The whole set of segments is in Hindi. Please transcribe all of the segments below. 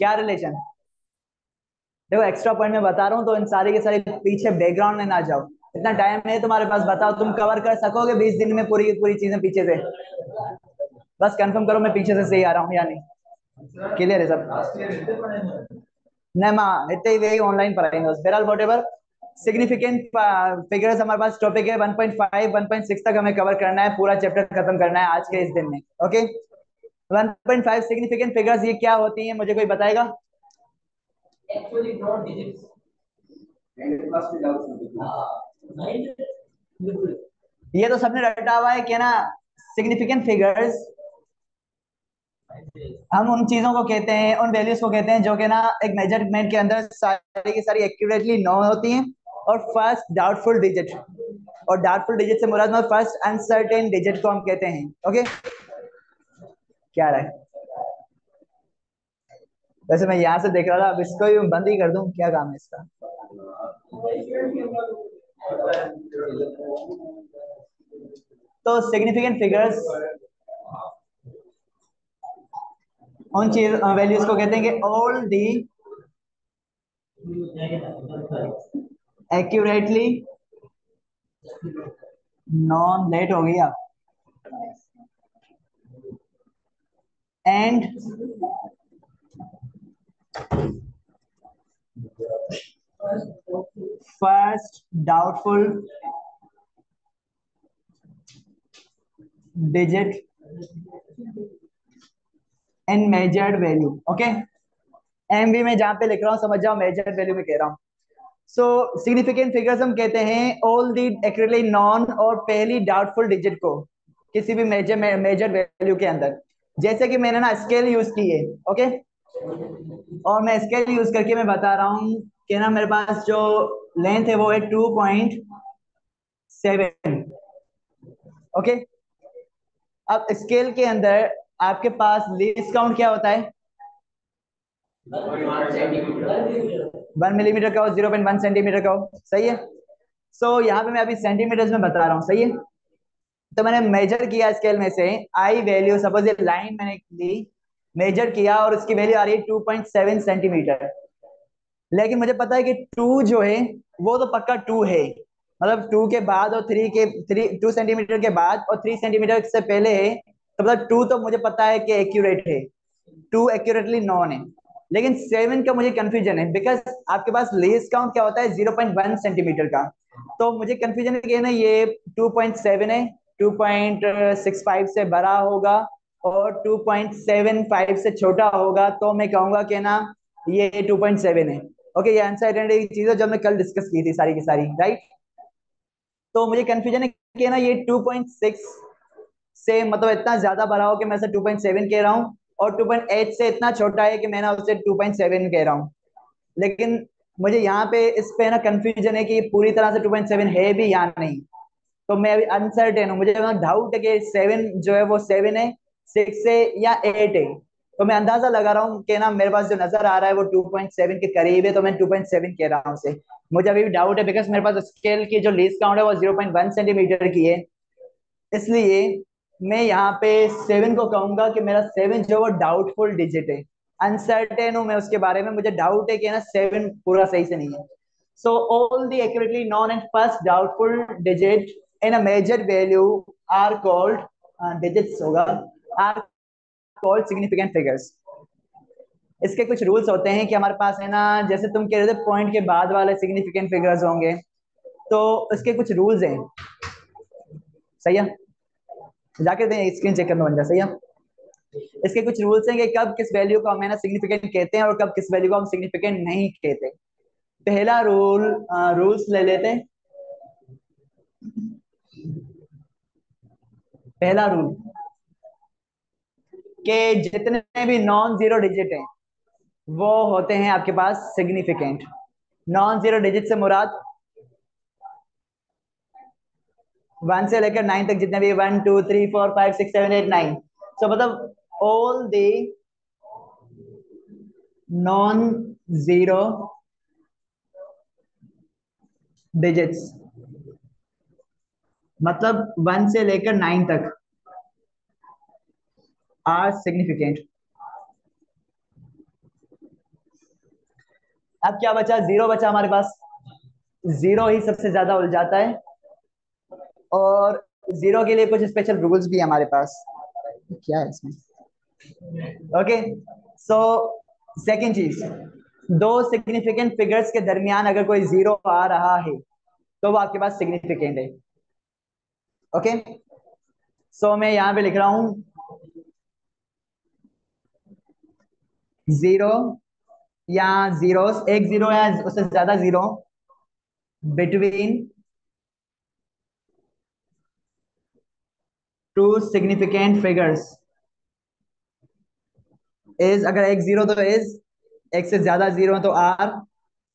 क्या रिलेशन? देखो एक्स्ट्रा पॉइंट में बता रहा हूँ तो इन सारे के सारे पीछे बैकग्राउंड में ना जाओ। इतना टाइम है तुम्हारे पास, बताओ तुम कवर कर सकोगे 20 दिन में पूरी पूरी चीजें पीछे से? बस कंफर्म करो मैं पीछे से सही आ रहा हूँ या नहीं। क्लियर है सब? नहीं माँ इतने ही वे ऑनलाइन पढ़ाएंगे बस। बहरहाल वॉट एवर, सिग्निफिकेंट फिगर्स हमारे पास टॉपिक है 1.5 1.6 तक हमें कवर करना है, पूरा चैप्टर खत्म करना है आज के इस दिन में। ओके 1.5 सिग्निफिकेंट फिगर्स ये क्या होती हैं, मुझे कोई बताएगा? ये तो सबने रटा हुआ है कि ना, सिग्निफिकेंट फिगर्स हम उन चीजों को कहते हैं, उन वैल्यूज को कहते हैं जो कि ना एक मेजरमेंट के अंदर सारी की सारी एक्यूरेटली नो होती हैं, और फर्स्ट डाउटफुल डिजिट, और डाउटफुल डिजिट से मुराद में फर्स्ट अनसर्टेन डिजिट को हम कहते हैं। ओके क्या रहा है? वैसे मैं यहाँ से देख रहा था, अब इसको भी बंद ही कर दूं, क्या काम है इसका? तो सिग्निफिकेंट फिगर्स उन चीज वैल्यूज को कहते हैं कि all the accurately known, late हो गया, and first doubtful digit in measured value. Okay MV में जहां पे लिख रहा हूँ समझ जाओ, मेजर्ड वैल्यू में कह रहा हूँ। सो सिग्निफिकेंट फिगर्स हम कहते हैं ऑल दी एक्यूरेटली नॉन और पहली डाउटफुल डिजिट को किसी भी मेजर वैल्यू के अंदर। जैसे कि मैंने ना स्केल यूज की है। ओके और मैं स्केल यूज करके मैं बता रहा हूँ कि ना मेरे पास जो लेंथ है वो है 2.7। ओके अब स्केल के अंदर आपके पास लीस्ट काउंट क्या होता है? 1 मिलीमीटर का हो, 0.1 सेंटीमीटर का हो, सही है। यहाँ पे मैं अभी सेंटीमीटर्स में बता रहा हूँ, सही है। तो मैंने मेजर किया स्केल में से आई वैल्यू, सपोज ये लाइन मैंने ली, मेजर किया और उसकी वैल्यू आ रही है 2.7 सेंटीमीटर। लेकिन मुझे पता है कि 2 जो है वो तो पक्का 2 है, मतलब 2 के बाद और 3 के 2 सेंटीमीटर के बाद और 3 सेंटीमीटर से पहले है, तो मतलब 2 तो मुझे पता है कि एक्यूरेट है, 2 एक्यूरेटली नॉन है। लेकिन 7 का मुझे कंफ्यूजन है, बिकॉज आपके पास लीस्ट काउंट क्या होता है 0.1 सेंटीमीटर का। तो मुझे कंफ्यूजन है कि ना ये 2.7 है, 2.65 से बड़ा होगा और 2.75 से छोटा होगा, तो मैं कहूंगा कि ना ये 2.7 है। ओके ये अनसर्टेनिटी की चीज है जो मैं कल डिस्कस की थी सारी की सारी, राइट। तो मुझे कंफ्यूजन है कि ना ये 2.6 से मतलब इतना ज्यादा बड़ा हो कि मैं उसे 2.7 कह रहा हूँ, और 2.8 से इतना छोटा है कि मैं ना उसे 2.7 कह रहा हूँ। लेकिन मुझे यहाँ पे इस पे ना कंफ्यूजन है कि ये पूरी तरह से 2.7 है भी या नहीं। तो मैं अभी अनसर्टेन हूँ, मुझे डाउट है कि 7 जो है वो 7 है, 6 है या 8 है। तो मैं अंदाजा लगा रहा हूँ कि ना मेरे पास जो नजर आ रहा है वो 2.7 के करीब है, तो मैं 2.7 कह रहा हूँ उसे। मुझे अभी भी डाउट है बिकॉज मेरे पास स्केल की जो लीस्ट काउंट है वो 0.1 सेंटीमीटर की है, इसलिए मैं यहाँ पे 7 को कहूंगा कि मेरा 7 जो वो डाउटफुल डिजिट है। अनसर्टेन हूं मैं उसके बारे में, मुझे डाउट है कि ना 7 पूरा सही से नहीं है। So all the accurately known and first doubtful digit in a measured value are called, digits होगा, आर कॉल्ड सिग्निफिकेंट फिगर्स। इसके कुछ रूल्स होते हैं कि हमारे पास है ना, जैसे तुम कह रहे थे पॉइंट के बाद वाले सिग्निफिकेंट फिगर्स होंगे, तो उसके कुछ रूल्स हैं, सही है। जाके स्क्रीन चेक करना बन जा, सही है। इसके कुछ रूल्स हैं कि कब किस वैल्यू को हम है ना सिग्निफिकेंट कहते हैं और कब किस वैल्यू को हम सिग्निफिकेंट नहीं कहते। पहला रूल, रूल्स ले लेते हैं। पहला रूल कि जितने भी नॉन जीरो डिजिट हैं वो होते हैं आपके पास सिग्निफिकेंट। नॉन जीरो डिजिट से मुराद 1 से लेकर 9 तक जितने भी 1 2 3 4 5 6 7 8 9, सो मतलब all the non zero digits, मतलब 1 से लेकर 9 तक आर सिग्निफिकेंट। अब क्या बचा, जीरो बचा हमारे पास। जीरो ही सबसे ज्यादा उलझाता है, और जीरो के लिए कुछ स्पेशल रूल्स भी है हमारे पास। क्या है इसमें? ओके, सो सेकंड चीज, दो सिग्निफिकेंट फिगर्स के दरमियान अगर कोई जीरो आ रहा है तो वो आपके पास सिग्निफिकेंट है। ओके, सो मैं यहां पे लिख रहा हूं जीरो या जीरोस, एक जीरो या उससे ज्यादा zero between two significant figures is, अगर एक जीरो तो इज, एक से ज्यादा जीरो तो आर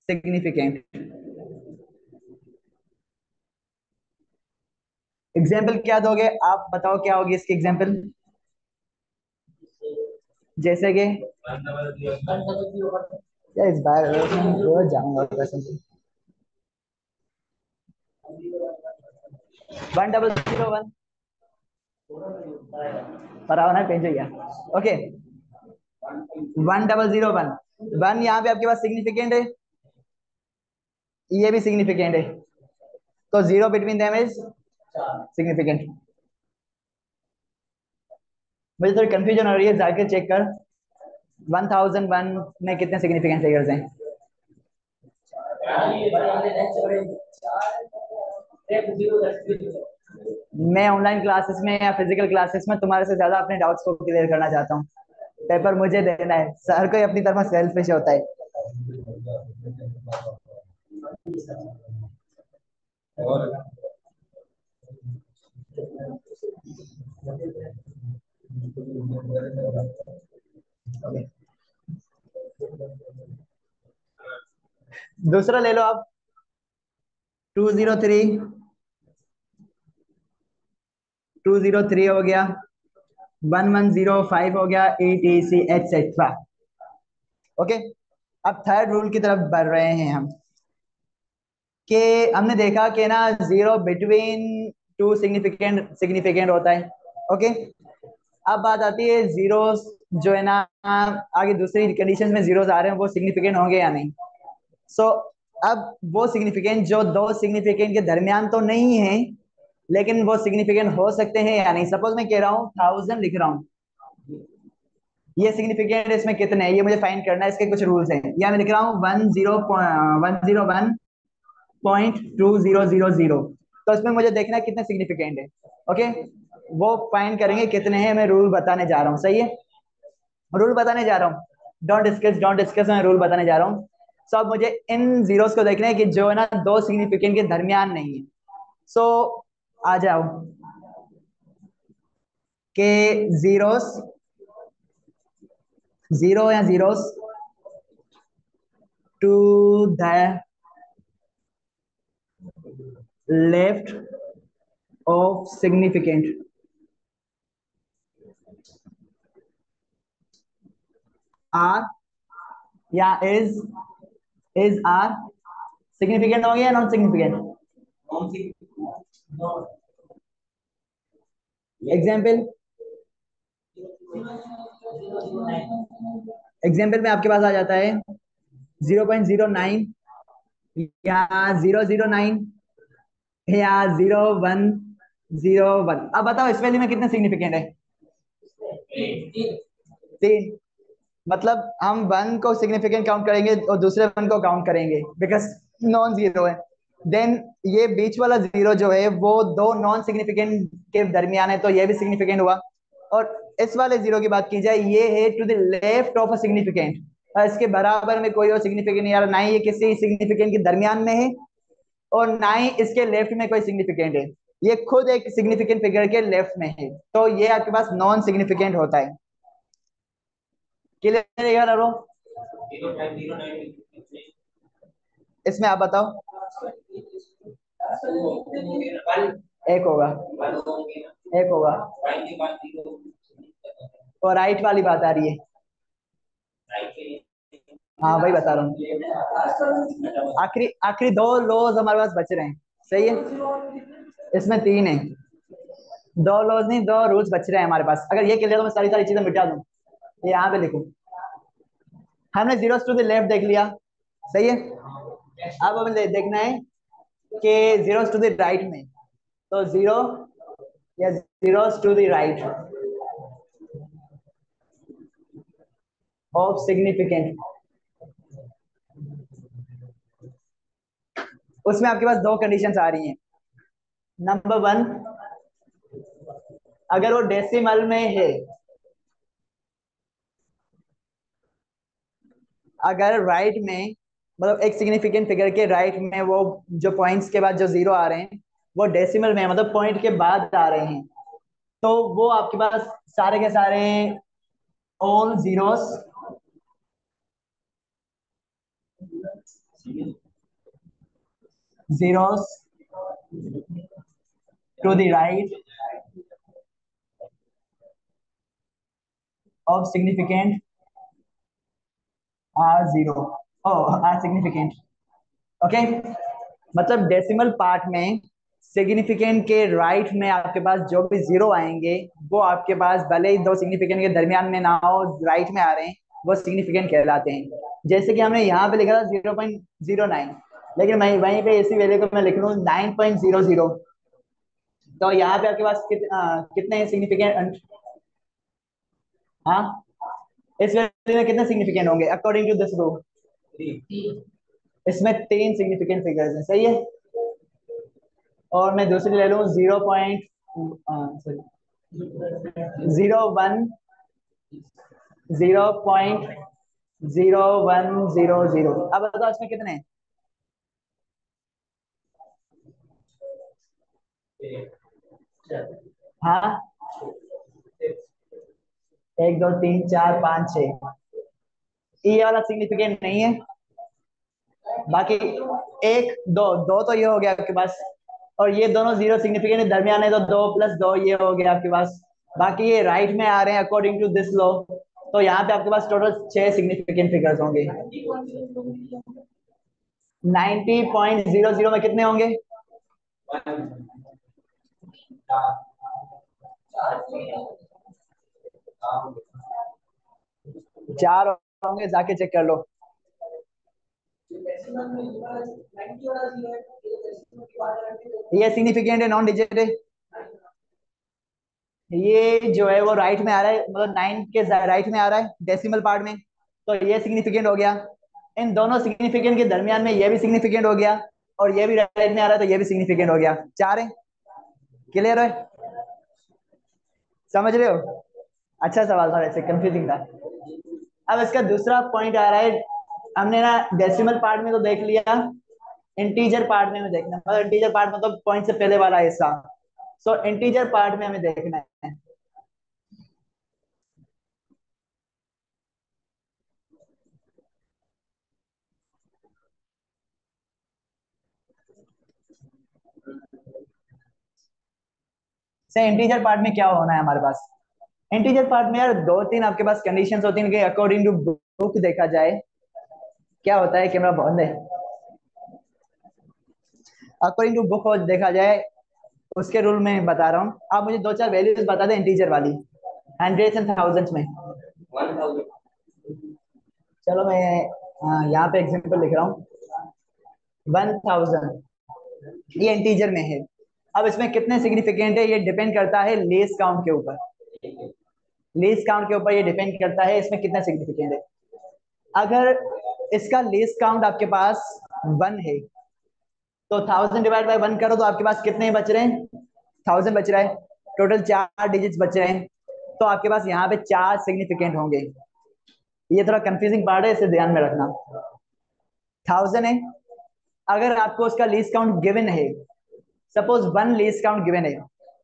सिग्निफिकेंट। एग्जाम्पल क्या दोगे आप, बताओ क्या होगी इसकी एग्जाम्पल? जैसे कि क्या, इस बार रोज जाऊंगा कसम से। 1001 पर आओ ना पेज गया। ओके, 1001, वन यहाँ पे आपके पास सिग्निफिकेंट है, ये भी सिग्निफिकेंट है, तो zero between them is significant. मुझे थोड़ी कंफ्यूजन हो रही है, जाके चेक कर 1001 में कितने सिग्निफिकेंट फिगर्स हैं। मैं ऑनलाइन क्लासेस में या फिजिकल क्लासेस में तुम्हारे से ज्यादा अपने डाउट्स को क्लियर करना चाहता हूँ। पेपर मुझे देना है, सर को अपनी तरफ सेल्फिश होता है। दूसरा ले लो आप, 203, 203 हो गया, 1105 हो गया, ETC एटसेट्रा। ओके, अब थर्ड रूल की तरफ बढ़ रहे हैं हम, कि हमने देखा कि ना zero between two significant significant होता है। ओके, अब बात आती है जीरो जो है ना, आगे दूसरी कंडीशन में जीरोस आ रहे हैं वो सिग्निफिकेंट होंगे या नहीं। सो अब वो सिग्निफिकेंट जो दो सिग्निफिकेंट के दरमियान तो नहीं है, लेकिन वो सिग्निफिकेंट हो सकते हैं या नहीं। सपोज मैं कह रहा हूँ 1000 लिख रहा हूँ, ये सिग्निफिकेंट इसमें कितने हैं ये मुझे फाइंड करना है, इसके कुछ रूल्स हैं। या मैं लिख रहा हूँ 101.2000, तो इसमें मुझे देखना है कितने सिग्निफिकेंट है। ओके, वो फाइंड करेंगे कितने हैं, मैं रूल बताने जा रहा हूँ, सही है? रूल बताने जा रहा हूँ, डोंट डिस्कस, मैं रूल बताने जा रहा हूँ। सो अब मुझे इन जीरोस को देखना है कि जो है ना दो सिग्निफिकेंट के दरमियान नहीं है। सो आ जाओ के जीरोस, जीरो या zeros to the left of significant are या इज आर सिग्निफिकेंट हो गया, नॉन सिग्निफिकेंट? एग्जाम्पल, एग्जाम्पल में आपके पास आ जाता है 0.09 या 009 या 0101। अब बताओ इस वैल्यू में कितने सिग्निफिकेंट है? तीन। मतलब हम वन को सिग्निफिकेंट काउंट करेंगे और दूसरे वन को काउंट करेंगे बिकॉज नॉन जीरो है। देन ये बीच वाला जीरो जो है वो दो नॉन सिग्निफिकेंट के दरमियान है, तो ये भी सिग्निफिकेंट हुआ। और इस वाले जीरो की बात की जाए, ये है to the left of a significant, इसके बराबर में कोई और सिग्निफिकेंट नहीं आ रहा, ना ही ये किसी सिग्निफिकेंट के दरमियान में है और ना ही इसके लेफ्ट में कोई सिग्निफिकेंट है। ये खुद एक सिग्निफिकेंट फिगर के लेफ्ट में है, तो ये आपके पास नॉन सिग्निफिकेंट होता है। क्लियर है यार? इसमें आप बताओ, एक होगा, एक होगा, और राइट वाली बात आ रही है। हाँ वही बता रहा हूँ, आखिरी आखिरी दो लॉज हमारे पास बच रहे हैं, सही है? इसमें तीन है, दो लॉज नहीं, दो रूल्स बच रहे हैं हमारे पास। अगर ये क्लियर तो मैं सारी सारी चीजें मिटा दूं। ये यहाँ पे लिखूं, हमने जीरो टू द लेफ्ट देख लिया, सही है। अब हमें देखना है कि जीरो टू द राइट में, तो जीरो या zero to the right of significant, उसमें आपके पास दो कंडीशंस आ रही हैं। नंबर वन, अगर वो डेसिमल में है, अगर राइट में मतलब एक सिग्निफिकेंट फिगर के राइट में वो जो पॉइंट्स के बाद जो जीरो आ रहे हैं वो डेसिमल में मतलब पॉइंट के बाद आ रहे हैं, तो वो आपके पास सारे के सारे all zeros zeros to the right of significant are zero, are significant, okay. मतलब डेसिमल पार्ट में सिग्निफिकेंट के राइट में आपके पास जो भी जीरो आएंगे वो आपके पास भले ही दो सिग्निफिकेंट के दरमियान में ना हो, राइट में आ रहे हैं, वो सिग्निफिकेंट कहलाते हैं। जैसे कि हमने यहाँ पे लिखा था 0.09, लेकिन मैं वहीं पे इसी वैल्यू को मैं लिख लूँ 9.00, तो यहाँ पे आपके पास कितने सिग्निफिकेंट, हाँ, इस वैल्यू में कितने सिग्निफिकेंट होंगे अकॉर्डिंग टू दिस रूल? इसमें तीन सिग्निफिकेंट फिगर्स हैं, सही है। और मैं दूसरी ले लूँ 0.0100, अब बताओ इसमें कितने हैं? हाँ, एक दो तीन चार पाँच छः, ये वाला सिग्निफिकेंट नहीं है। बाकी एक दो दो तो ये हो गया आपके पास, और ये दोनों जीरो सिग्निफिकेंट के दरमियान है, तो दो प्लस दो ये हो गया आपके पास। बाकी ये राइट में आ रहे हैं अकॉर्डिंग टू दिस लॉ, तो यहाँ पे आपके पास टोटल छह सिग्निफिकेंट फिगर्स होंगे। 90.00 में कितने होंगे? चार होंगे, जाके चेक कर लो। ये सिग्निफिकेंट है, नॉन डिजिट है। ये जो है वो राइट में आ रहा है, मतलब नाइन के राइट में आ रहा है डेसिमल पार्ट में, तो ये सिग्निफिकेंट हो गया। इन दोनों सिग्निफिकेंट के दरमियान में ये भी सिग्निफिकेंट हो गया, और ये भी राइट में आ रहा है तो ये भी सिग्निफिकेंट हो गया। चार है, क्लियर है, समझ रहे हो? अच्छा सवाल था वैसे, कंफ्यूजिंग था। अब इसका दूसरा पॉइंट आ रहा है, हमने ना डेसिमल पार्ट में तो देख लिया, इंटीजर पार्ट में हमें देखना है, मतलब इंटीजर पार्ट मतलब पॉइंट से पहले वाला हिस्सा। सो इंटीजर पार्ट में हमें देखना है। से इंटीजर पार्ट में क्या होना है हमारे पास? इंटीजर पार्ट में यार दो तीन आपके पास कंडीशंस होती हैं कि अकॉर्डिंग टू बुक देखा जाए, क्या होता है, कैमरा बंद है, अकॉर्डिंग टू बुक देखा जाए उसके रूल में बता रहा हूँ। आप मुझे दो चार वैल्यूज बता दें इंटीजर वाली, हंड्रेड्स एंड थाउजेंड्स में। चलो मैं यहाँ पे एग्जांपल लिख रहा हूँ, 1000 ये इंटीजर में है। अब इसमें कितने सिग्निफिकेंट है ये डिपेंड करता है लेस काउंट के ऊपर, लेस काउंट के ऊपर ये डिपेंड करता है इसमें कितना सिग्निफिकेंट है। अगर इसका लेस काउंट आपके पास 1 है, तो 1000 डिवाइड बाय 1 करो तो आपके पास कितने बच रहे हैं? 1000 बच रहा है, टोटल चार डिजिट्स बच रहे हैं, तो आपके पास यहाँ पे चार सिग्निफिकेंट होंगे। ये थोड़ा कंफ्यूजिंग पार्ट है, इसे ध्यान में रखना। 1000 है, अगर आपको उसका लीस्ट काउंट गिवन है, सपोज 1 लीस्ट काउंट गिवन है,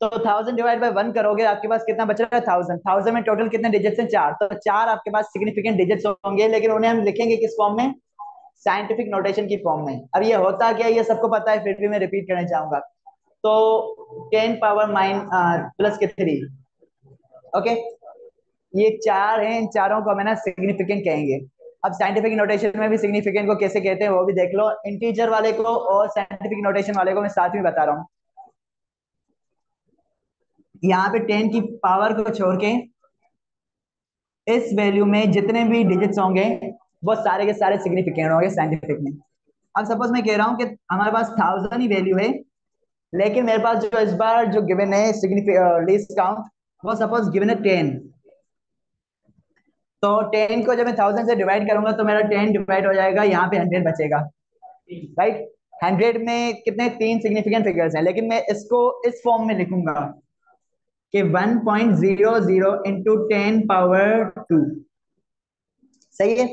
तो 1000 डिवाइड बाय 1 करोगे आपके पास कितना बच रहा है? 1000। 1000 में टोटल कितने डिजिट्स हैं? चार, तो चार आपके पास सिग्निफिकेंट डिजिट्स होंगे, लेकिन उन्हें हम लिखेंगे किस फॉर्म में? साइंटिफिक नोटेशन की फॉर्म में। अब ये होता क्या है ये सबको पता है, फिर भी मैं रिपीट करना चाहूंगा। तो 10 पावर माइन +3, ओके, ये चार हैं, इन चारों को हमें ना सिग्निफिकेंट कहेंगे। अब साइंटिफिक नोटेशन में भी सिग्निफिकेंट को कैसे कहते हैं वो भी देख लो, इंटीजर वाले को और साइंटिफिक नोटेशन वाले को मैं साथ में बता रहा हूँ। यहाँ पे 10 की पावर को छोड़ के इस वैल्यू में जितने भी डिजिट्स होंगे वो सारे के सारे सिग्निफिकेंट होंगे साइंटिफिक में। अब सपोज मैं कह रहा हूँ कि हमारे पास 1000 ही वैल्यू है, लेकिन मेरे पास जो इस बार जो गिवन है लीस्ट काउंट, वो सपोज गिवन है 10। तो 10 को जब मैं 1000 से डिवाइड करूंगा तो मेरा 10 डिवाइड हो जाएगा, यहाँ पे 100 बचेगा, राइट। 100 में कितने, तीन सिग्निफिकेंट फिगर्स हैं, लेकिन मैं इसको इस फॉर्म में लिखूंगा कि 1.00 इंटू 10 पावर 2। सही है।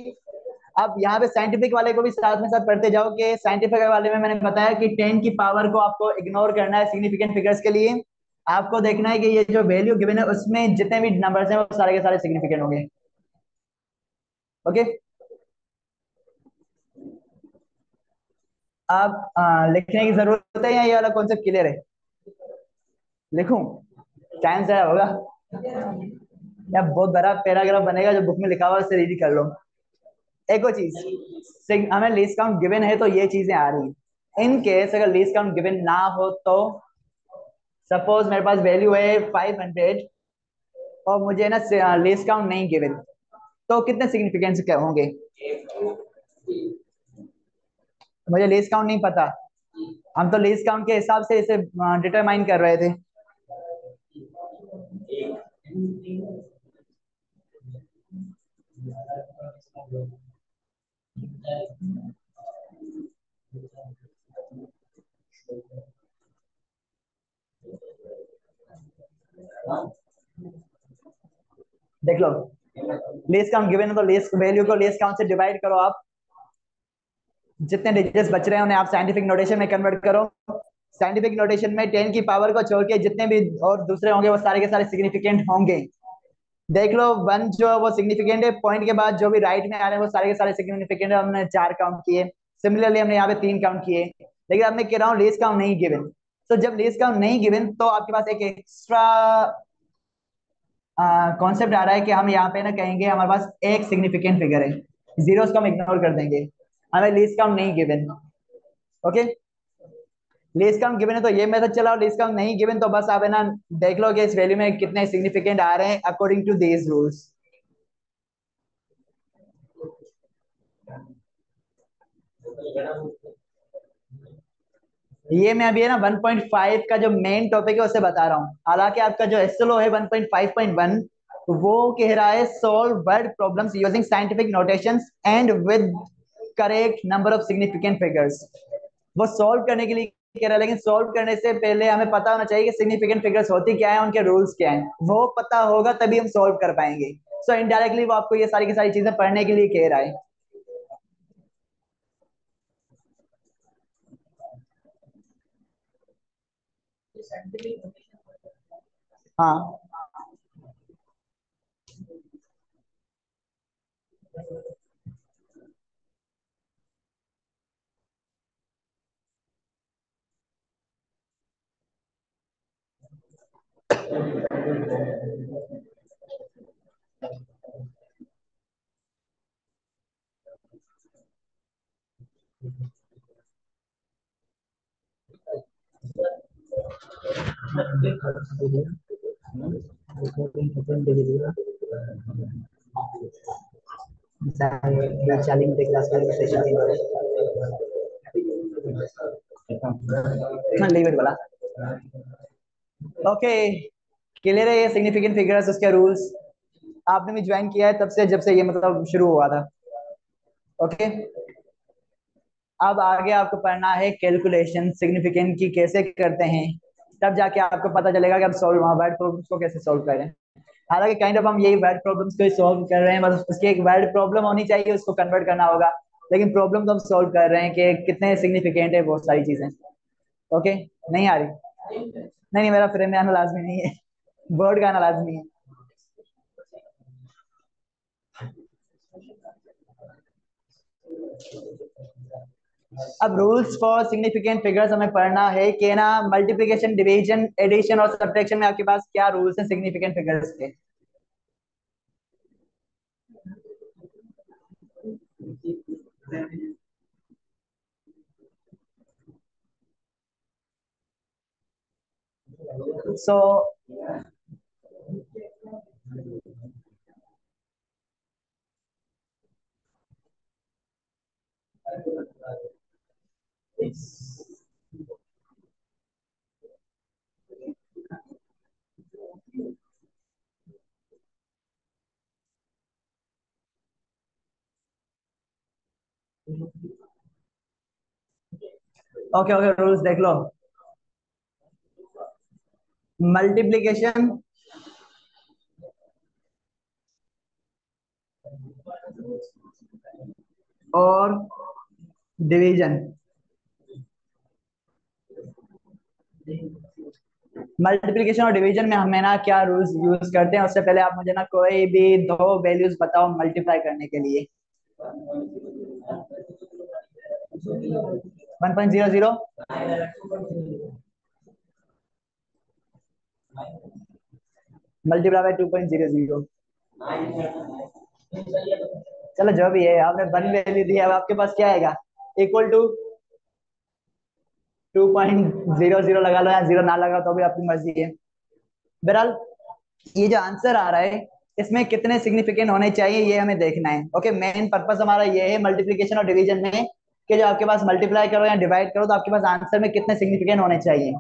अब यहाँ पे साइंटिफिक वाले को भी साथ में साथ पढ़ते जाओ कि साइंटिफिक वाले में मैंने बताया कि 10 की पावर को आपको इग्नोर करना है सिग्निफिकेंट फिगर्स के लिए। आपको देखना है कि ये जो वैल्यू गिवन है उसमें जितने भी नंबर्स हैं वो सारे के सारे सिग्निफिकेंट होंगे। ओके। आप लिखने की जरूरत है या ये वाला कॉन्सेप्ट क्लियर है? लिखूं? टाइम से होगा या बहुत बड़ा पैराग्राफ बनेगा जो बुक में लिखा हुआ है, उसे रीड कर लो। एक और चीज, हमें लीस्ट काउंट गिवन है तो ये चीजें आ रही हैं। इन केस अगर लीस्ट काउंट गिवन ना हो तो सपोज मेरे पास वैल्यू है 500 और मुझे ना लीस्ट काउंट नहीं गिवन, तो कितने सिग्निफिकेंस होंगे? मुझे लीस्ट काउंट नहीं पता, हम तो लीस्ट काउंट के हिसाब से इसे डिटरमाइन कर रहे थे। देख लो, लीस्ट काउंट गिवन है तो लीस्ट वैल्यू को लीस्ट काउंट से डिवाइड करो आप, जितने डिजिट्स बच रहे हैं उन्हें आप साइंटिफिक नोटेशन में कन्वर्ट करो। साइंटिफिक नोटेशन में 10 की पावर को छोड़ के जितने भी और दूसरे होंगे वो सारे के सारे सिग्निफिकेंट होंगे। देख लो, वन जो है वो सिग्निफिकेंट है, पॉइंट के बाद जो भी राइट में आ रहे हैं वो सारे के सारे सिग्निफिकेंट है, हमने 4 काउंट किए। सिमिलरली हमने यहाँ पे 3 काउंट किए, लेकिन अब मैं कह रहा हूँ लीस्ट काउंट नहीं गिवन। तो जब लीस्ट काउंट नहीं गिवन तो आपके पास एक एक्स्ट्रा कॉन्सेप्ट आ रहा है कि हम यहाँ पे ना कहेंगे हमारे पास एक सिग्निफिकेंट फिगर है, जीरोस को हम इग्नोर कर देंगे, हमें लीस्ट काउंट नहीं given. Okay. Least count given है तो ये मेथड चलाओ, लीस्ट काउंट नहीं गिवन तो बस आप है ना देख लो कि इस वैल्यू में कितने सिग्निफिकेंट आ रहे हैं अकॉर्डिंग टू दीज रूल्स। ये मैं अभी है ना 1.5 का जो मेन टॉपिक है उसे बता रहा हूँ, हालांकि आपका जो एसएलओ है 1.5.1 वो कह रहा है solve word problems using scientific notations and with correct number of significant figures. वो सॉल्व करने के लिए कह रहा है, लेकिन सॉल्व करने से पहले हमें पता होना चाहिए कि सिग्निफिकेंट फिगर्स होती क्या है, उनके रूल्स क्या हैं, वो पता होगा तभी हम सॉल्व कर पाएंगे। सो इनडायरेक्टली वो आपको ये सारी की सारी चीजें पढ़ने के लिए कह रहा है। हाँ। चालीस मिनट क्लास का सेशन हाँ लीव इट वाला। ओके, क्लियर है ये सिग्निफिकेंट फिगर्स उसके रूल्स? आपने भी ज्वाइन किया है तब से, जब से ये मतलब शुरू हुआ था। ओके। अब आगे आपको पढ़ना है कैलकुलेशन सिग्निफिकेंट की कैसे करते हैं, तब जाके आपको पता चलेगा कि आप सॉल्व वर्ड प्रॉब्लम्स को कैसे सॉल्व करें। हालांकि काइंड ऑफ हम यही वर्ड प्रॉब्लम्स को सॉल्व कर रहे हैं, बस उसकी एक वर्ड प्रॉब्लम होनी चाहिए, उसको कन्वर्ट करना होगा, लेकिन प्रॉब्लम तो हम सॉल्व कर रहे हैं कि कितने सिग्निफिकेंट है बहुत सारी चीजें। ओके। नहीं आ रही? नहीं नहीं, मेरा फ्रेम में आना लाजमी नहीं है, बोर्ड का आना लाजमी है। अब रूल्स फॉर सिग्निफिकेंट फिगर्स हमें पढ़ना है कि ना मल्टीप्लिकेशन डिवीजन एडिशन और सब्ट्रैक्शन में आपके पास क्या रूल्स हैं सिग्निफिकेंट फिगर्स के। सो ओके ओके, रूल्स देख लो। मल्टीप्लीकेशन और डिवीजन। मल्टीप्लिकेशन और डिवीजन में हमें ना क्या रूल्स यूज करते हैं, उससे पहले आप मुझे ना कोई भी दो वैल्यूज बताओ मल्टीप्लाई करने के लिए। 1.00 मल्टीप्लाई बाय 2.00। चलो जो भी है, आपने वन वैल्यू दी है, अब आपके पास क्या आएगा? इक्वल टू 2.00 लगा लो या जीरो ना लगा तो भी आपकी मर्जी है। बहरहाल ये जो आंसर आ रहा है इसमें कितने सिग्निफिकेंट होने चाहिए ये हमें देखना है। ओके, मेन पर्पस हमारा ये है मल्टीप्लिकेशन और डिवीजन में कि जो आपके पास मल्टीप्लाई करो या डिवाइड करो तो आपके पास आंसर में कितने सिग्निफिकेंट होने चाहिए।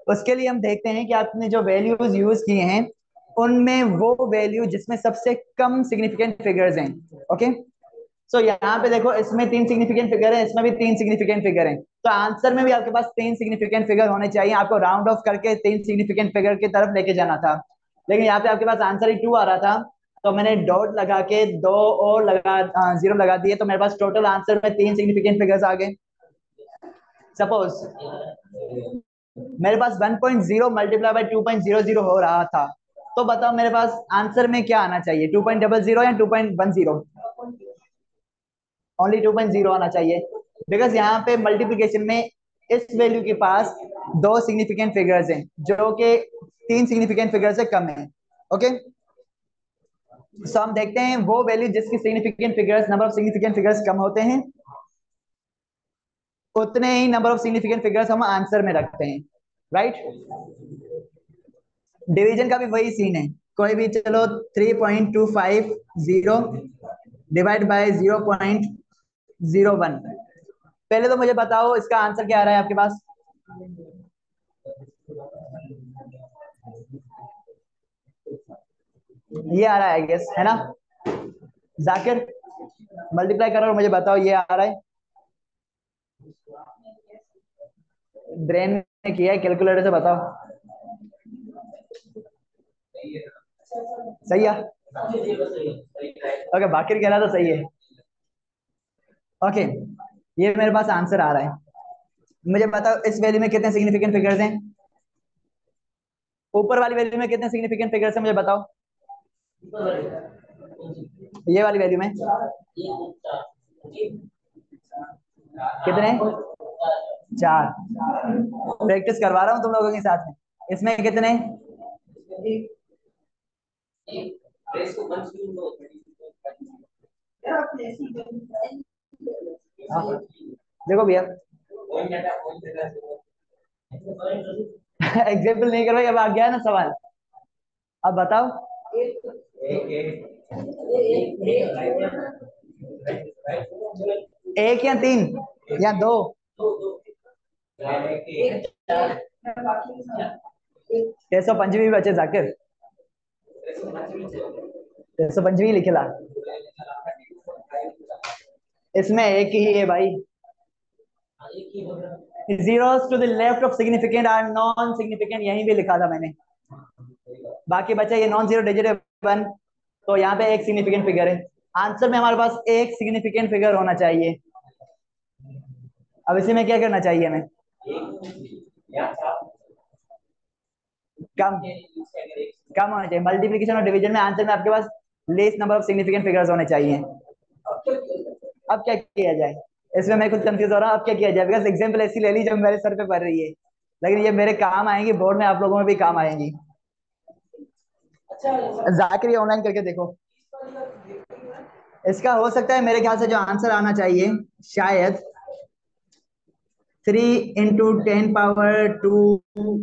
उसके लिए हम देखते हैं कि आपने जो वैल्यूज यूज किए हैं उनमें वो वैल्यू जिसमें सबसे कम सिग्निफिकेंट फिगर्स हैं। ओके, सो यहाँ पे देखो, इसमें तीन सिग्निफिकेंट फिगर है, इसमें भी तीन सिग्निफिकेंट फिगर है, तो आंसर में भी आपके पास तीन सिग्निफिकेंट फिगर होने चाहिए। आपको राउंड ऑफ करके तीन सिग्निफिकेंट फिगर की तरफ लेके जाना था, लेकिन यहाँ पे आपके पास आंसर ही 2 आ रहा था, तो मैंने डॉट लगा के दो और लगा जीरो लगा दिए, तो मेरे पास टोटल आंसर में तीन सिग्निफिकेंट फिगर्स आ गए। सपोज मेरे पास 1.0 मल्टीप्लाई बाय 2.00 हो रहा था, तो बताओ मेरे पास आंसर में क्या आना चाहिए? 2.00 या 2.10? ओनली 2.0 आना चाहिए, बिकॉज यहाँ पे मल्टीप्लिकेशन में इस वैल्यू के पास दो सिग्निफिकेंट फिगर्स हैं जो कि तीन सिग्निफिकेंट फिगर से कम है। ओके, सो हम देखते हैं वो वैल्यू जिसकी significant figures, number of significant figures कम होते हैं, उतने ही नंबर ऑफ सिग्निफिकेंट फिगर्स हम आंसर में रखते हैं। राइट, डिवीजन का भी वही सीन है। कोई भी चलो 3.250 डिवाइड बाय 0.01। पहले तो मुझे बताओ इसका आंसर क्या आ रहा है आपके पास? ये आ रहा है, गेस है ना? जाकिर मल्टीप्लाई करो और मुझे बताओ ये आ रहा है? ब्रेन ने किया है, कैलकुलेटर से बताओ। सही है? ओके, बाकिर कह रहा था सही है। ओके, ये मेरे पास आंसर आ रहा है। मुझे बताओ इस वैल्यू में कितने सिग्निफिकेंट फिगर्स हैं? ऊपर वाली वैल्यू में कितने सिग्निफिकेंट फिगर्स हैं मुझे बताओ? ये वाली वैल्यू में कितने? 4। प्रैक्टिस करवा रहा हूँ तुम लोगों के साथ में। इसमें कितने? हाँ, देखो भैया एग्जाम्पल नहीं कर भाई, अब आ गया ना सवाल। अब बताओ। एक या तीन या दो? 605 भी बचे जाकिर, 605 लिखे ला। इसमें एक ही है भाई। Zeros to the left of significant are non significant, यहीं भी लिखा था मैंने। बाकी बचा ये नॉन जीरो डिजिट 1, तो यहाँ पे एक सिग्निफिकेंट फिगर है। आंसर में हमारे पास एक सिग्निफिकेंट फिगर होना चाहिए। अब इसी में क्या करना चाहिए हमें? कम कम होना चाहिए। मल्टीप्लिकेशन और डिवीजन में आंसर में आपके पास less number of significant figures होने चाहिए। अब क्या किया जाए? इसमें मैं खुद कंफ्यूज हो रहा हूँ, अब क्या किया जाए? बिकॉज एग्जाम्पल ऐसी ले ली जो मेरे सर पे पड़ रही है, लेकिन ये मेरे काम आएंगी बोर्ड में, आप लोगों में भी काम आएंगी। जाकिर ये ऑनलाइन करके देखो। इसका हो सकता है मेरे ख्याल से जो आंसर आना चाहिए शायद 3 × 10⁻²,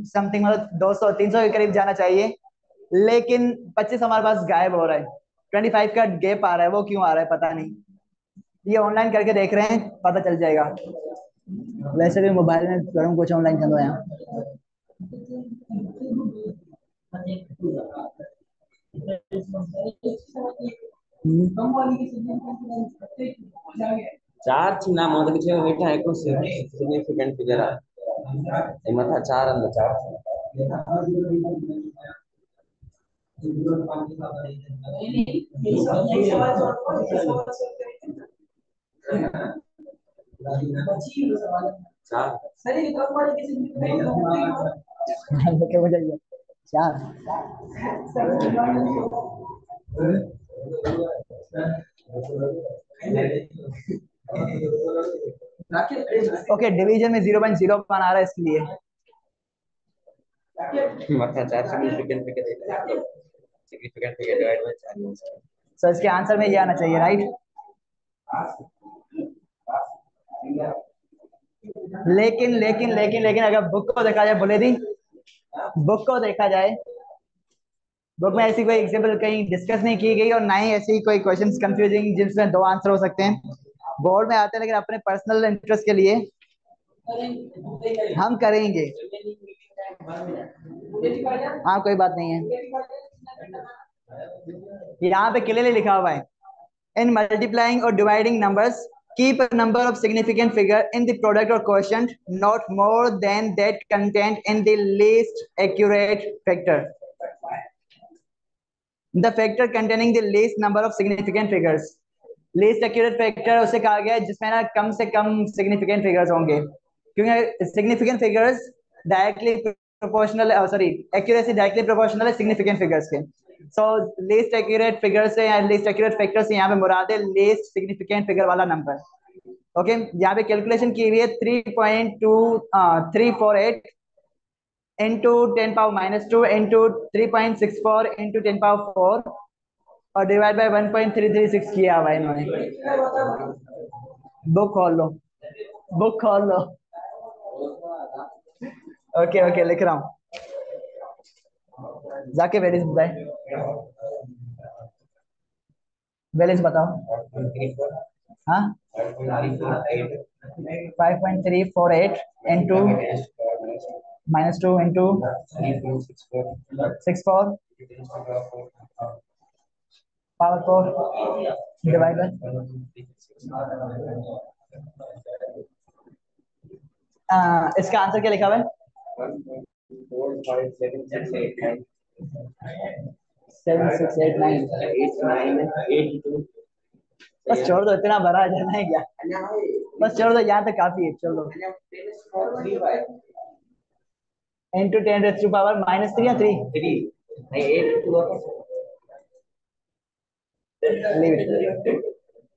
समथिंग, मतलब 200 300 के करीब जाना चाहिए, लेकिन 25 हमारे पास गायब हो रहा है। 25 का गैप आ रहा है, वो क्यों आ रहा है पता नहीं। ये ऑनलाइन करके देख रहे हैं, पता चल जाएगा। वैसे भी मोबाइल में करूँ कुछ ऑनलाइन कर दो यहाँ। चार ಚಿನ್ನ ಮೊದಲಿಗೆ ವೇಟ್ ಹಾಕೋ ಸಿಗ್ನಿಫಿಕೆಂಟ್ ಫಿಗರ್ ಮತ್ತೆ ಚಾರ್ ಅಂದ ಚಾರ್ चार क्या हो जाएगा? चार। ओके, डिवीजन में 0.01 आ रहा है इसलिए। ಮತ್ತೆ चार significant figure significant figure divide by चार सो इसके आंसर में ये आना चाहिए, राइट? लेकिन लेकिन लेकिन लेकिन अगर बुक को देखा जाए, बोले दी, बुक को देखा जाए, बुक में ऐसी कोई एग्जाम्पल कहीं डिस्कस नहीं की गई और ना ही ऐसी कोई क्वेश्चंस कंफ्यूजिंग जिसमें दो आंसर हो सकते हैं। बोर्ड में आते हैं, लेकिन अपने पर्सनल इंटरेस्ट के लिए हम करेंगे। हाँ, कोई बात नहीं है। यहाँ पे क्लियरली लिखा हुआ है, इन मल्टीप्लाइंग और dividing numbers keep a number of significant figure in the product or quotient not more than that contained in the least accurate factor. The factor containing the least number of significant figures. least accurate factor उसे कहा गया है जिसमें ना कम से कम significant figures होंगे, क्योंकि significant figures directly proportional, sorry, accuracy directly proportional है significant figures के। so least accurate figure से या least accurate factor से यहाँ पे मुराद है least significant figure वाला नंबर। ओके, यहाँ पे कैलकुलेशन की हुई है 3.2348 इंटू 10⁻⁻² इंटू 3.64 इंटू 10⁻⁴ और डिवाइड बाय 1.336 किया हुआ है इन्होंने। बुक खोल लो, बुक खोल लो। ओके ओके, लिख रहा हूँ। जाके वैल्यूज बताए, वैल्यूज बताओ। हाँ, 5.348 इंटू -2 इंटू 64 पावर 4 डिवाइड इसका आंसर क्या लिखा हुआ है? 7689। बस छोड़ दो, इतना भरा जाना है क्या? बस छोड़ दो, यहाँ तक काफी है, छोड़ दो। इंटू 10⁻³ या 3?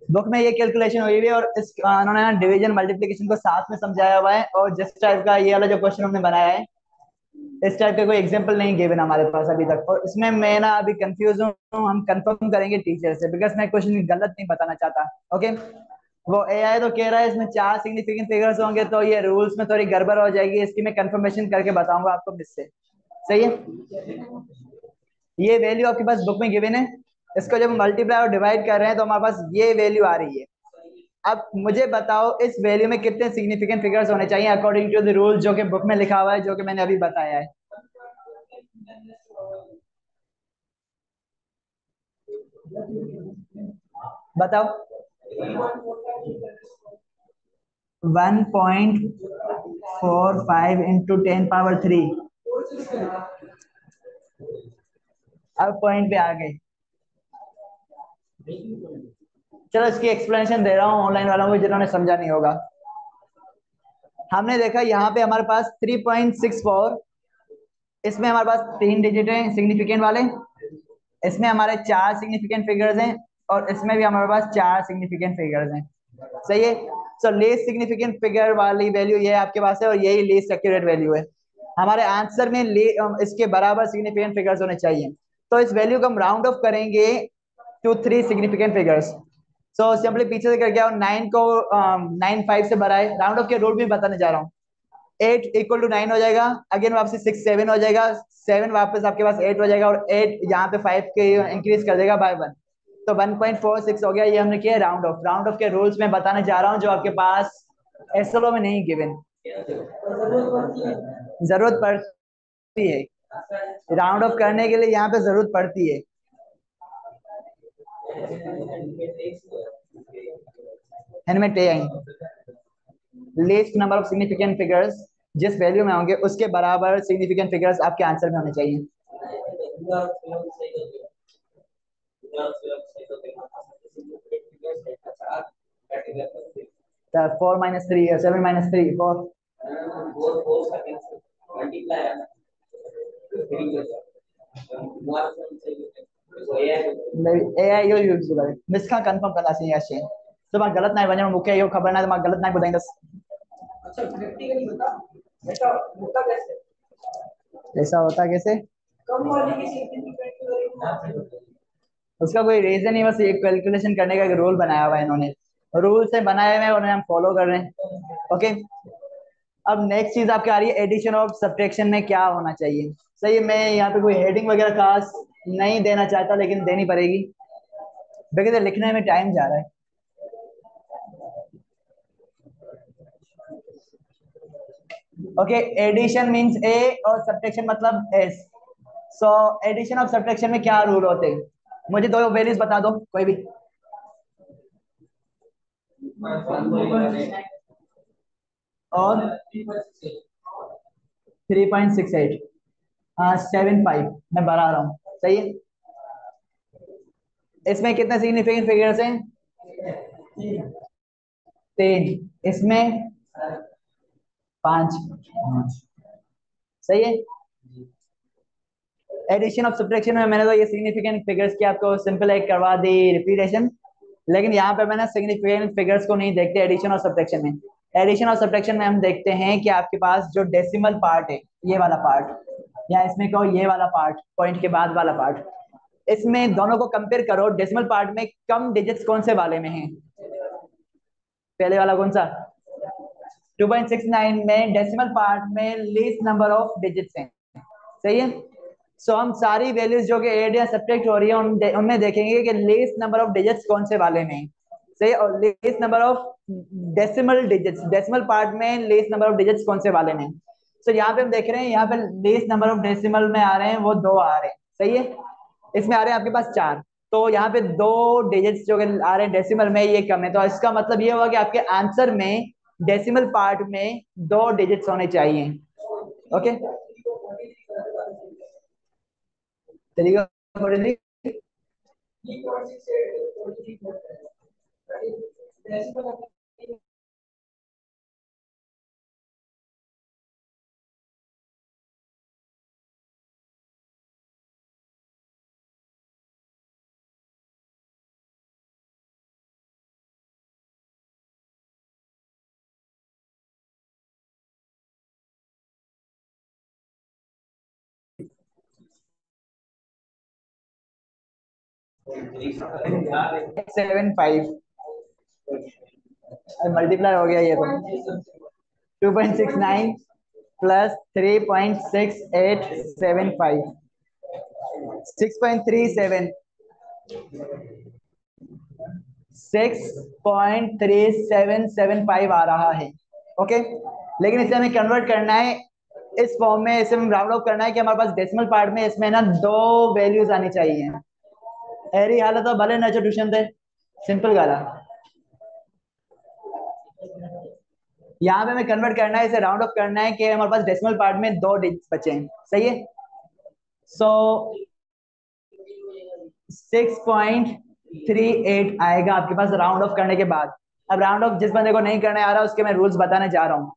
बुक में ये कैलकुलेशन हुई हुई है और इस उन्होंने डिवीजन मल्टीप्लिकेशन को साथ में समझाया हुआ है, और जिस टाइप का ये वाला जो क्वेश्चन हमने बनाया है, इस टाइप का कोई एग्जांपल नहीं गिवन हमारे पास अभी तक। और इसमें मैं ना अभी कंफ्यूज हूँ, हम कंफर्म करेंगे टीचर से, बिकॉज मैं क्वेश्चन गलत नहीं बताना चाहता। ओके, वो एआई तो कह रहा है इसमें 4 सिग्निफिकेंट फिगर्स होंगे, तो ये रूल्स में थोड़ी गड़बड़ हो जाएगी, इसकी मैं कंफर्मेशन करके बताऊंगा आपको मिस से। सही है, ये वैल्यू आपके पास बुक में गिवन है, इसको जब मल्टीप्लाई और डिवाइड कर रहे हैं तो हमारे पास ये वैल्यू आ रही है। अब मुझे बताओ इस वैल्यू में कितने सिग्निफिकेंट फिगर्स होने चाहिए अकॉर्डिंग टू द रूल जो कि बुक में लिखा हुआ है, जो कि मैंने अभी बताया है। बताओ। 1.45 इंटू 10⁻³ अब पॉइंट पे आ गए। चलो इसकी एक्सप्लेनेशन दे रहा हूँ ऑनलाइन वालों को जिन्होंने समझा नहीं होगा। हमने देखा यहाँ पे हमारे पास 3.64, इसमें हमारे पास 3 डिजिट हैं सिग्निफिकेंट वाले, इसमें हमारे 4 सिग्निफिकेंट फिगर्स हैं, और इसमें भी हमारे पास 4 सिग्निफिकेंट फिगर्स हैं। सही है, सो लीस्ट सिग्निफिकेंट फिगर वाली वैल्यू ये आपके पास है, और यही लीस्ट एक्यूरेट वैल्यू है। हमारे आंसर में इसके बराबर सिग्निफिकेंट फिगर्स होने चाहिए, तो इस वैल्यू को हम राउंड ऑफ करेंगे to 3 significant figures. So simply पीछे से करके आओ, 9 को 9 5 से बढ़ाए, राउंड ऑफ के रूल भी बताने जा रहा हूँ। 8 इक्वल टू 9 हो जाएगा, अगेन वापस 6 7 हो जाएगा, 7 वापस आपके पास 8 हो जाएगा, और 8 यहाँ पे 5 के इंक्रीज कर देगा बाय 1। तो 1.46 हो गया, ये हमने किया राउंड ऑफ। राउंड ऑफ के रूल्स में बताने जा रहा हूँ जो आपके पास एसएलओ में नहीं गिवन। जरूरत पड़ती है राउंड ऑफ करने के लिए, यहाँ पे जरूरत पड़ती है। इनमें least number of significant figures जिस वैल्यू में होंगे उसके बराबर सिग्निफिकेंट फिगर्स आपके आंसर में होने चाहिए। तो 4 - 3 7 - 3 4 AI यो यूज करे मिसका कंफर्म करना चाहिए अच्छे। तो मैं गलत नहीं बने मुके यो खबर ना तो मैं गलत नहीं बताएंगे। अच्छा प्रैक्टिकली बता ऐसा होता कैसे? ऐसा होता कैसे? कम वाली की सिग्निफिकेंट उसका कोई रीजन नहीं, बस एक कैलकुलेशन करने का एक रूल बनाया हुआ है इन्होंने। रूल से बनाए हुए हैं उन्हें हम फॉलो कर रहे हैं। ओके, अब नेक्स्ट चीज आपकी आ रही है एडिशन और सब्ट्रैक्शन में क्या होना चाहिए। सही है, मैं यहाँ पे कोई हेडिंग वगैरह खास नहीं देना चाहता लेकिन देनी पड़ेगी क्योंकि लिखने में टाइम जा रहा है। ओके, एडिशन मींस ए और सब्ट्रैक्शन मतलब एस। सो एडिशन और सब्ट्रैक्शन में क्या रूल होते हैं, मुझे दो वैल्यूज बता दो कोई भी। और 3.68, हाँ 75 मैं बढ़ा रहा हूँ। सही है, इसमें कितने सिग्निफिकेंट फिगर्स हैं? 3, इसमें 5। सही है, एडिशन ऑफ सब्ट्रैक्शन में मैंने तो ये सिग्निफिकेंट फिगर्स की आपको सिंपल एक करवा दी रिपीटेशन, लेकिन यहाँ पे मैंने सिग्निफिकेंट फिगर्स को नहीं देखते एडिशन और सब्ट्रैक्शन में। एडिशन और सब्ट्रैक्शन में हम देखते हैं कि आपके पास जो डेसिमल पार्ट है, ये वाला पार्ट या इसमें कहो ये वाला पार्ट, पॉइंट के बाद वाला पार्ट, इसमें दोनों को कंपेयर करो। डेसिमल पार्ट में कम डिजिट्स कौन से वाले में है? पहले वाला कौन सा? 2.69 में डेसिमल पार्ट में लीस्ट नंबर ऑफ डिजिट्स हैं। सही है, सो हम सारी वैल्यूज जो कि ऐड या सब्ट्रैक्ट हो रही है उनमें देखेंगे कि लीस्ट नंबर ऑफ डिजिट्स कौन से वाले में। सही, और least number of decimal digits, decimal part में लीस्ट नंबर ऑफ डिजिट्स कौन से वाले में। सो यहाँ पे हम देख रहे हैं, यहाँ पे लीस्ट नंबर ऑफ डेसिमल में आ रहे हैं वो 2 आ रहे हैं। सही है, इसमें आ रहे हैं आपके पास 4, तो यहाँ पे 2 डिजिट्स जो कि आ रहे हैं डेसिमल में ये कम है, तो इसका मतलब ये हुआ कि आपके आंसर में डेसिमल पार्ट में 2 डिजिट्स होने चाहिए। ओके, तरीका पढ़ 75 मल्टीप्लाई हो गया ये तो 2.69 प्लस 3.6875 6.37 6.3775 आ रहा है। ओके, लेकिन इसे हमें कन्वर्ट करना है इस फॉर्म में, इसे हम राउंड ऑफ करना है कि हमारे पास डेसिमल पार्ट में इसमें ना 2 वैल्यूज आनी चाहिए। एरी हालत तो भले ना ट्यूशन थे सिंपल गाला, यहाँ पे हमें कन्वर्ट करना है, इसे राउंड ऑफ करना है कि हमारे पास डेसिमल पार्ट में 2 डिजिट्स बचे हैं। सही है, सो 6.38 आएगा आपके पास राउंड ऑफ करने के बाद। अब राउंड ऑफ जिस बंदे को नहीं करने आ रहा उसके मैं रूल्स बताने जा रहा हूँ।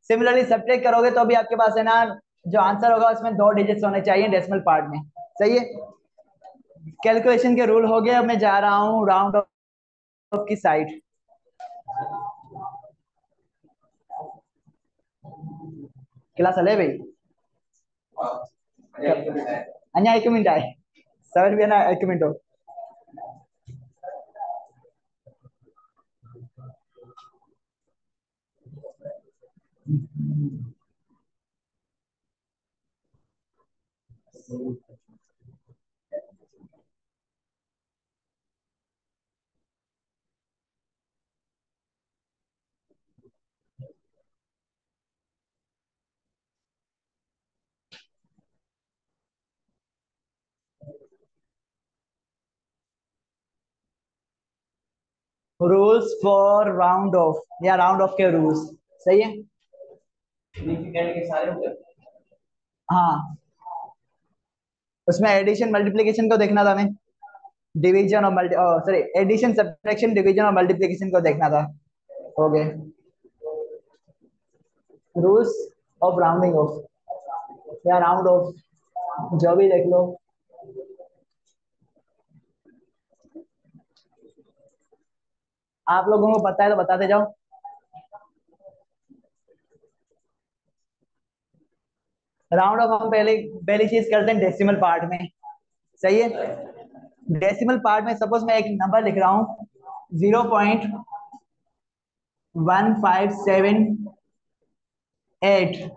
सिमिलरली सब्ट्रैक्ट करोगे तो भी आपके पास है ना, जो आंसर होगा उसमें 2 डिजिट्स होने चाहिए डेसिमल पार्ट में। सही है, कैलकुलेशन के रूल हो गए। अब मैं जा रहा हूँ राउंड ऑफ की साइड। क्लास हले भाई अन्य 1 मिनट आए सर भी ना 1 मिनट हो। रूल्स फॉर राउंड ऑफ, या राउंड ऑफ के रूल्स। सही है। सिग्निफिकेंट के सारे हो गए। हाँ, उसमें एडिशन मल्टीप्लिकेशन को देखना था हमें, डिवीजन और multi, sorry, addition subtraction division और मल्टीप्लिकेशन को देखना था। हो गए रूल्स ऑफ राउंडिंग ऑफ या राउंड ऑफ, जो भी देख लो। आप लोगों को पता है तो बताते जाओ। राउंड ऑफ हम पहले पहली चीज करते हैं डेसिमल पार्ट में। सही है। डेसिमल पार्ट में सपोज मैं एक नंबर लिख रहा हूँ 0.1578,